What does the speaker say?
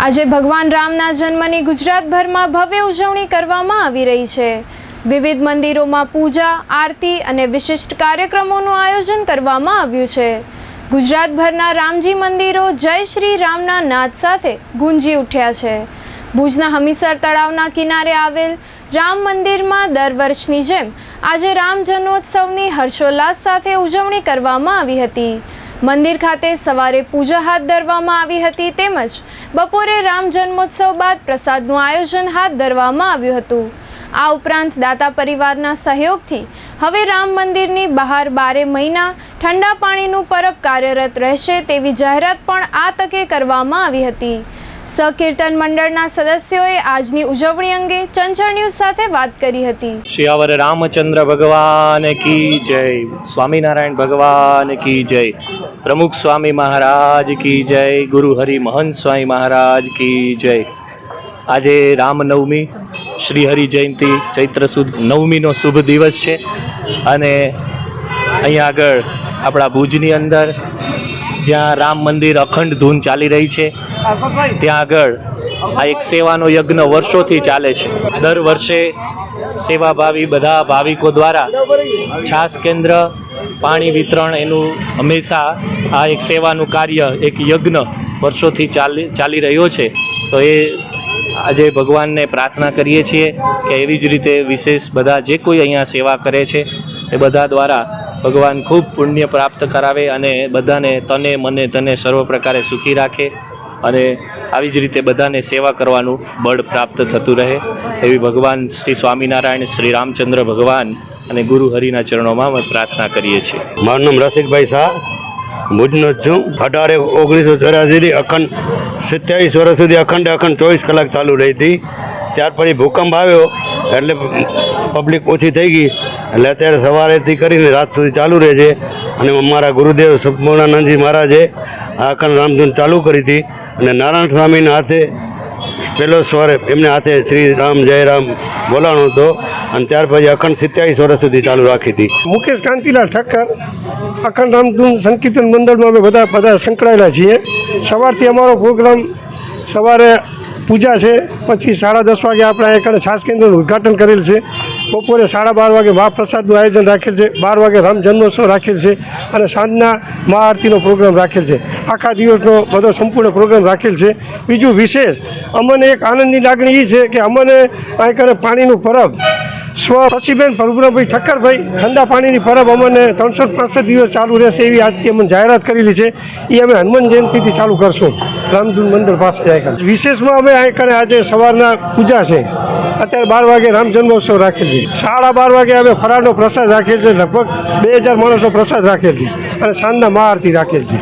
આજે ભગવાન રામના જન્મની ગુજરાતભરમાં ભવ્ય ઉજવણી કરવામાં આવી રહી છે। વિવિધ મંદિરોમાં પૂજા, આરતી અને વિશિષ્ટ કાર્યક્રમોનું આયોજન કરવામાં આવ્યું છે। ગુજરાતભરના રામજી મંદિરો જય શ્રી રામના નાદ સાથે ગુંજી ઉઠ્યા છે। ભુજના હમીસર તળાવના કિનારે આવેલ રામ મંદિરમાં દર વર્ષની જેમ આજે રામ જન્મોત્સવની હર્ષોલ્લાસ સાથે ઉજવણી કરવામાં આવી હતી। મંદિર ખાતે સવારે પૂજા હાથ ધરવામાં આવી હતી તેમજ બપોરે રામ જન્મોત્સવ બાદ પ્રસાદનું આયોજન હાથ ધરવામાં આવ્યું હતું। આ ઉપરાંત દાતા પરિવારના સહયોગથી હવે રામ મંદિરની બહાર 12 મહિના ઠંડા પાણીનું પરબ કાર્યરત રહેશે તેવી જાહેરાત પણ આ તકે કરવામાં આવી હતી। સહકીર્તન મંડળના સદસ્યોએ આજની ઉજવણી અંગે ચંચળ ન્યૂઝ સાથે વાત કરી હતી। શ્રીયાવર રામચંદ્ર ભગવાન કી જય, સ્વામિનારાયણ ભગવાન કી જય, પ્રમુખ સ્વામી મહારાજ કી જય, ગુરુ હરિ મહંત સ્વામી મહારાજ કી જય। આજે રામનવમી શ્રી હરિ જયંતિ ચૈત્ર સુદ નવમીનો શુભ દિવસ છે અને અહીંયા આગળ આપણા ભુજની અંદર જ્યાં રામ મંદિર અખંડ ધૂન ચાલી રહી છે ત્યાં આગળ આ એક સેવાનો યજ્ઞ વર્ષોથી ચાલે છે। દર વર્ષે સેવાભાવી બધા ભાવિકો દ્વારા છાસ કેન્દ્ર, પાણી વિતરણ એનું હંમેશા આ એક સેવાનું કાર્ય, એક યજ્ઞ વર્ષોથી ચાલી રહ્યો છે। તો એ આજે ભગવાનને પ્રાર્થના કરીએ છીએ કે એવી જ રીતે વિશેષ બધા જે કોઈ અહીંયા સેવા કરે છે એ બધા દ્વારા ભગવાન ખૂબ પુણ્ય પ્રાપ્ત કરાવે અને બધાને તને મને તને સર્વ પ્રકારે સુખી રાખે અને આવી જ રીતે બધાને સેવા કરવાનું બળ પ્રાપ્ત થતું રહે એવી ભગવાન શ્રી સ્વામિનારાયણ, શ્રી રામચંદ્ર ભગવાન અને ગુરુ હરિના ચરણોમાં અમે પ્રાર્થના કરીએ છીએ। મારું નામ રસિકભાઈ શાહ, ભુજનો જ છું। 18-1984થી અખંડ 27 વર્ષ સુધી અખંડ 24 કલાક ચાલુ રહી હતી। ત્યાર પછી ભૂકંપ આવ્યો એટલે પબ્લિક ઓછી થઈ ગઈ એટલે અત્યારે સવારેથી કરીને રાત સુધી ચાલુ રહે છે અને અમારા ગુરુદેવ સંપૂર્ણાનંદજી મહારાજે આ અખંડ રામધૂન ચાલુ કરી હતી અને નારાયણ સ્વામીના હાથે પહેલો સ્વર એમને હાથે શ્રી રામ જય રામ બોલાણો હતો અને ત્યાર પછી અખંડ 27 વર્ષ સુધી ચાલુ રાખી હતી। મુકેશ કાંતિલાલ ઠક્કર, અખંડ રામધૂન સંકીર્તન મંડળમાં અમે બધા સંકળાયેલા છીએ। સવારથી અમારો પ્રોગ્રામ સવારે પૂજા છે, પછી 10:30 વાગે આપણે એક છાસ કેન્દ્રનું ઉદ્ઘાટન કરેલ છે। બપોરે 12:30 વાગે મહાપ્રસાદનું આયોજન રાખેલ છે, 12 વાગે રામ જન્મોત્સવ રાખેલ છે અને સાંજના મહાઆરતીનો પ્રોગ્રામ રાખેલ છે। આખા દિવસનો બધો સંપૂર્ણ પ્રોગ્રામ રાખેલ છે। બીજું વિશેષ અમને એક આનંદની લાગણી એ છે કે અમને અહીં પાણીનું પરબ શશીબેન પ્રભુરામભાઈ ઠક્કરભાઈ ઠંડા પાણીની પરબ અમને 365 દિવસ ચાલુ રહેશે એવી આજથી અમને જાહેરાત કરેલી છે। એ અમે હનુમાન જયંતિથી ચાલુ કરશું રામધૂન મંદિર પાસે જાય। વિશેષમાં અમે અહીં આજે સવારના પૂજા છે, અત્યારે 12 વાગે રામ જન્મોત્સવ રાખેલ છે, 12:30 વાગે અમે ફરાળનો પ્રસાદ રાખેલ છે, લગભગ 2000 માણસનો પ્રસાદ રાખેલ છે અને સાંજના મહાઆરતી રાખેલ છે।